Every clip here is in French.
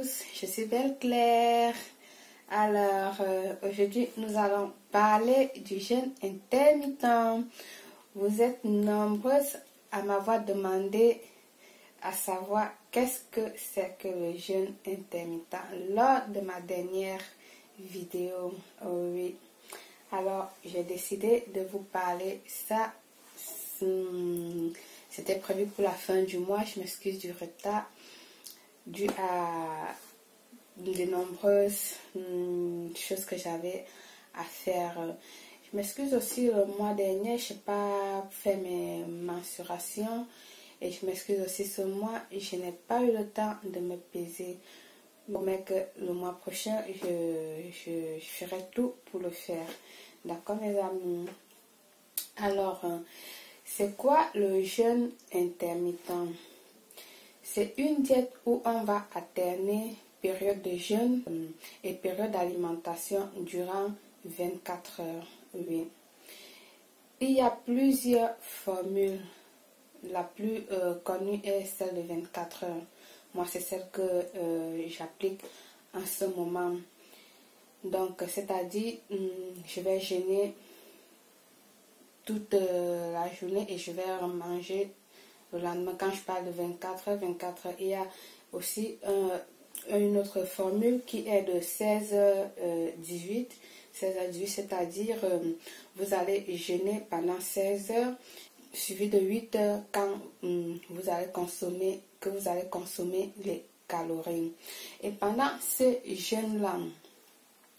Je suis Belle Claire. Alors, aujourd'hui, nous allons parler du jeûne intermittent. Vous êtes nombreuses à m'avoir demandé à savoir qu'est-ce que c'est que le jeûne intermittent lors de ma dernière vidéo. Oh oui. Alors, j'ai décidé de vous parler ça. C'était prévu pour la fin du mois. Je m'excuse du retard dû à de nombreuses choses que j'avais à faire. Je m'excuse aussi, le mois dernier, je n'ai pas fait mes mensurations. Et je m'excuse aussi, ce mois, je n'ai pas eu le temps de me peser. Mais que le mois prochain, je ferai tout pour le faire. D'accord, mes amis? Alors, c'est quoi le jeûne intermittent? C'est une diète où on va alterner période de jeûne et période d'alimentation durant 24 heures. Oui. Il y a plusieurs formules. La plus connue est celle de 24 heures. Moi, c'est celle que j'applique en ce moment. Donc, c'est-à-dire, je vais jeûner toute la journée et je vais manger le lendemain. Quand je parle de 24 heures, il y a aussi une autre formule qui est de 16h18. 16h18, c'est-à-dire vous allez jeûner pendant 16 heures, suivi de 8 heures quand vous allez consommer les calories. Et pendant ce jeûne-là,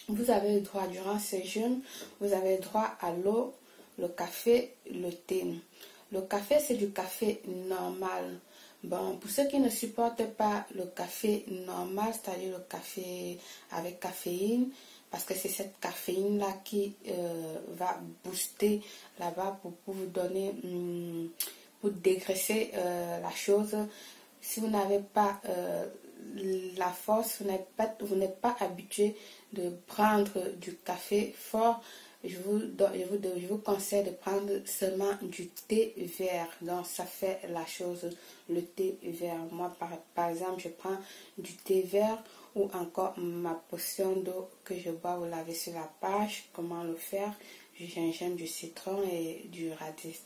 vous avez le droit, durant ce jeûne, vous avez le droit à l'eau, le café, le thé. Le café, c'est du café normal. Bon, pour ceux qui ne supportent pas le café normal, c'est-à-dire le café avec caféine, parce que c'est cette caféine-là qui va booster là-bas pour vous donner, pour dégraisser la chose. Si vous n'avez pas la force, vous n'êtes pas habitué de prendre du café fort, je vous conseille de prendre seulement du thé vert. Donc ça fait la chose, le thé vert. Moi par exemple, je prends du thé vert ou encore ma potion d'eau que je bois. Vous l'avez sur la page, comment le faire. Du gingembre, du citron et du radis,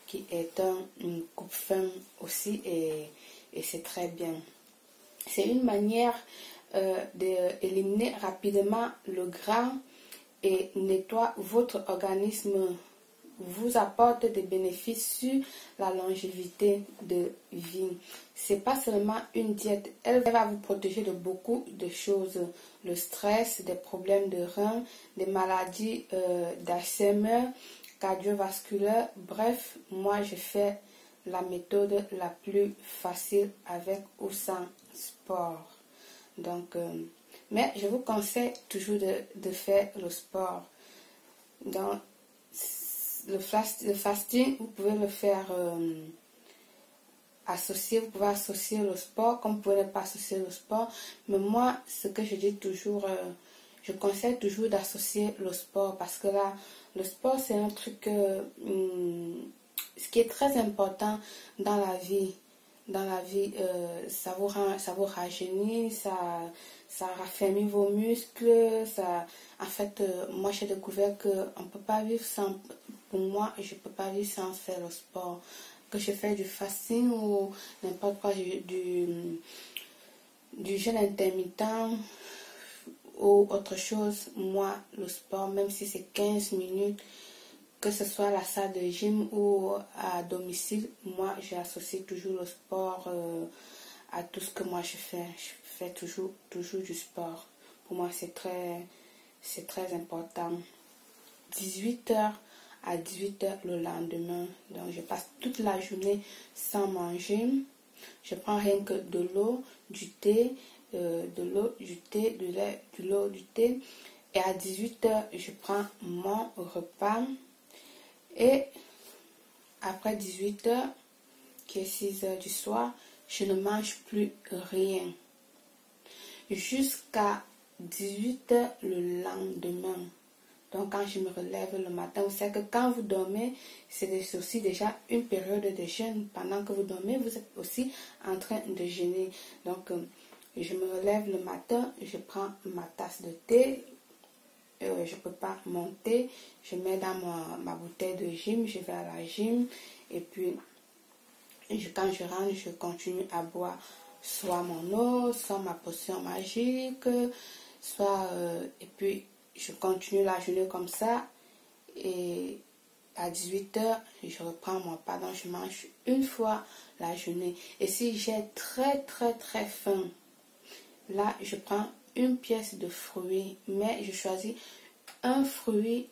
qui est un coupe-faim aussi, et c'est très bien. C'est une manière d'éliminer rapidement le gras et nettoie votre organisme, vous apporte des bénéfices sur la longévité de vie. C'est pas seulement une diète, elle va vous protéger de beaucoup de choses, le stress, des problèmes de reins, des maladies d'Alzheimer, cardiovasculaire. Bref, moi je fais la méthode la plus facile avec ou sans sport. Donc mais je vous conseille toujours de faire le sport. Donc, le fasting, vous pouvez le faire vous pouvez associer le sport, comme vous pouvez ne pas associer le sport. Mais moi, ce que je dis toujours, je conseille toujours d'associer le sport, parce que là, le sport, c'est un truc, ce qui est très important dans la vie. Ça vous rajeunit, ça raffermit vos muscles. En fait, moi j'ai découvert qu'on ne peut pas vivre sans, pour moi, je ne peux pas vivre sans faire le sport. Que je fais du fasting ou n'importe quoi, du jeûne intermittent ou autre chose, moi, le sport, même si c'est 15 minutes, que ce soit à la salle de gym ou à domicile, moi j'associe toujours le sport à tout ce que moi je fais. Je fais toujours du sport. Pour moi c'est très important. 18h à 18h le lendemain. Donc je passe toute la journée sans manger. Je prends rien que de l'eau, du thé, du lait, de l'eau, du thé. Et à 18h, je prends mon repas. Et après 18h, qui est 6h du soir, je ne mange plus rien. Jusqu'à 18h le lendemain. Donc quand je me relève le matin, vous savez que quand vous dormez, c'est aussi déjà une période de jeûne. Pendant que vous dormez, vous êtes aussi en train de jeûner. Donc je me relève le matin, je prends ma tasse de thé, je ne peux pas monter, je mets dans ma bouteille de gym, je vais à la gym et puis quand je rentre, je continue à boire soit mon eau, soit ma potion magique, soit et puis je continue la journée comme ça et à 18h, je reprends mon pas, donc je mange une fois la journée. Et si j'ai très faim, là je prends une pièce de fruit, mais je choisis un fruit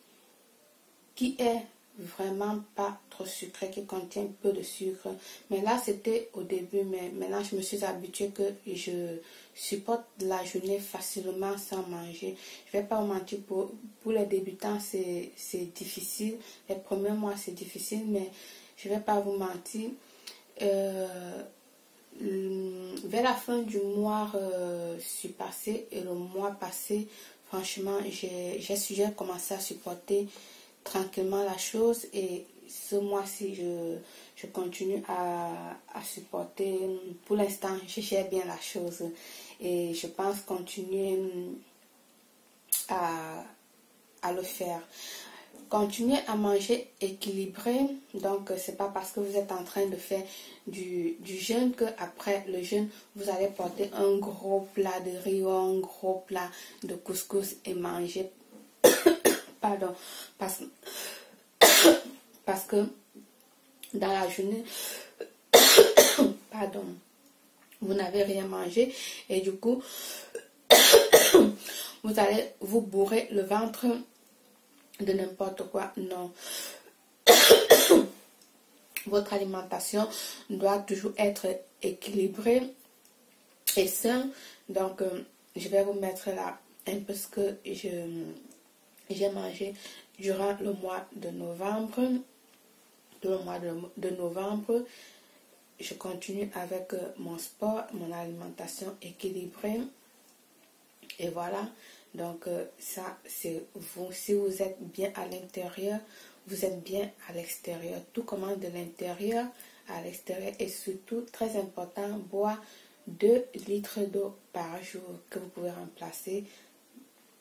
qui est vraiment pas trop sucré, qui contient peu de sucre. Mais là c'était au début, mais maintenant je me suis habituée que je supporte la journée facilement sans manger. Je vais pas vous mentir, pour les débutants c'est difficile, les premiers mois c'est difficile, mais je vais pas vous mentir, vers la fin du mois suis passé et le mois passé, franchement j'ai commencé à supporter tranquillement la chose et ce mois-ci je continue à supporter. Pour l'instant je gère bien la chose et je pense continuer à le faire. Continuez à manger équilibré, donc c'est pas parce que vous êtes en train de faire du jeûne que après le jeûne vous allez porter un gros plat de riz ou un gros plat de couscous et manger pardon, parce que dans la journée pardon, vous n'avez rien mangé et du coup vous allez vous bourrer le ventre de n'importe quoi. Non. Votre alimentation doit toujours être équilibrée et saine. Donc, je vais vous mettre là un peu ce que j'ai mangé durant le mois de novembre. Le mois de novembre, je continue avec mon sport, mon alimentation équilibrée. Et voilà. Donc ça c'est vous. Si vous êtes bien à l'intérieur, vous êtes bien à l'extérieur. Tout commence de l'intérieur à l'extérieur. Et surtout, très important, boire 2 litres d'eau par jour que vous pouvez remplacer.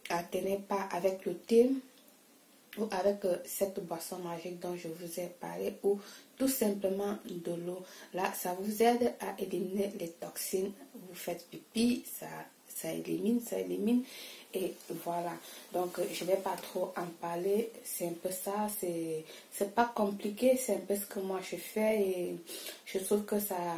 Alternez pas avec le thé ou avec cette boisson magique dont je vous ai parlé ou tout simplement de l'eau. Là, ça vous aide à éliminer les toxines. Vous faites pipi, ça élimine. Et voilà, donc je ne vais pas trop en parler, c'est un peu ça, c'est pas compliqué, c'est un peu ce que moi je fais et je trouve que ça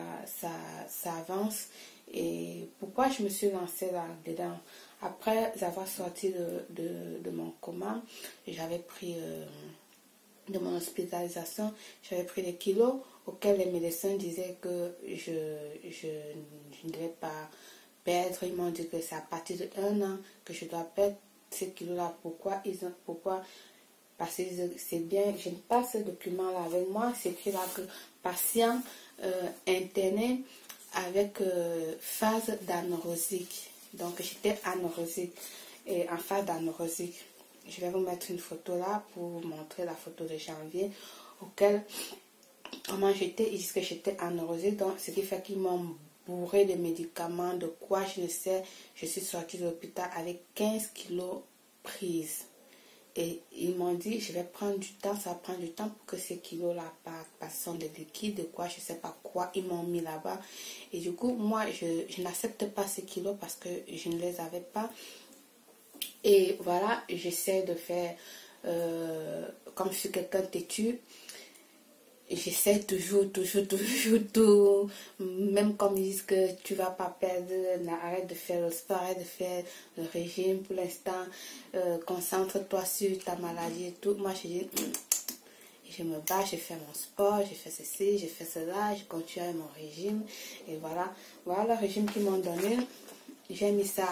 avance. Et pourquoi je me suis lancée là-dedans? Après avoir sorti de mon coma, j'avais pris, de mon hospitalisation, j'avais pris des kilos auxquels les médecins disaient que je ne devais pas perdre. Ils m'ont dit que c'est à partir de 1 an que je dois perdre ces kilos-là. Pourquoi? Parce que c'est bien, je n'ai pas ce document-là avec moi, c'est écrit là que patient interné avec phase d'anorosique. Donc j'étais anorosique et en phase d'anorosique. Je vais vous mettre une photo là pour vous montrer la photo de janvier auquel comment j'étais, ils disent que j'étais anorosique. Donc ce qui fait qu'ils m'ont bourré de médicaments, de quoi je ne sais. Je suis sortie de l'hôpital avec 15 kilos prises. Et ils m'ont dit, je vais prendre du temps, ça va prendre du temps pour que ces kilos-là passent de liquide, de quoi, je ne sais pas quoi, ils m'ont mis là-bas. Et du coup, moi, je n'accepte pas ces kilos parce que je ne les avais pas. Et voilà, j'essaie de faire, comme je suis quelqu'un têtu, j'essaie toujours, même comme ils disent que tu vas pas perdre, arrête de faire le sport, arrête de faire le régime pour l'instant, concentre-toi sur ta maladie et tout. Moi, je me bats, je fais mon sport, je fais ceci, je fais cela, je continue avec mon régime. Et voilà, voilà le régime qu'ils m'ont donné. J'ai mis ça.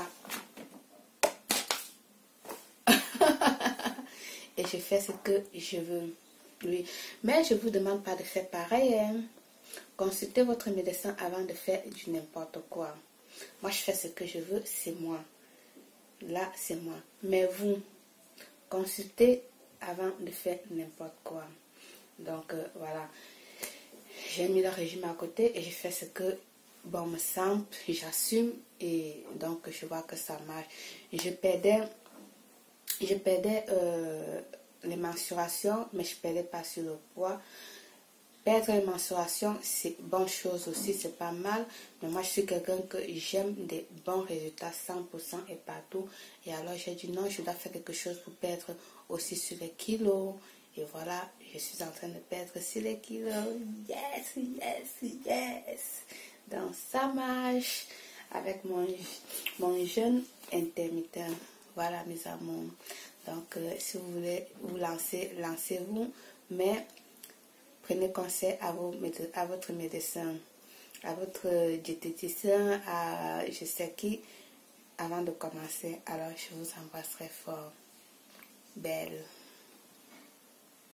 Et je fais ce que je veux. Oui, mais je ne vous demande pas de faire pareil. Hein. Consultez votre médecin avant de faire du n'importe quoi. Moi, je fais ce que je veux, c'est moi. Là, c'est moi. Mais vous, consultez avant de faire n'importe quoi. Donc, voilà. J'ai mis le régime à côté et je fais ce que bon me semble, j'assume et donc je vois que ça marche. Je perdais les mensurations, mais je perdais pas sur le poids. Perdre les mensurations, c'est bonne chose aussi, c'est pas mal. Mais moi, je suis quelqu'un que j'aime des bons résultats 100% et partout. Et alors, j'ai dit non, je dois faire quelque chose pour perdre aussi sur les kilos. Et voilà, je suis en train de perdre sur les kilos. Yes, yes, yes. Donc, ça marche avec mon jeûne intermittent. Voilà, mes amours. Donc, si vous voulez vous lancer, lancez-vous. Mais prenez conseil à votre médecin, à votre diététicien, à je sais qui, avant de commencer. Alors, je vous embrasse très fort. Belle.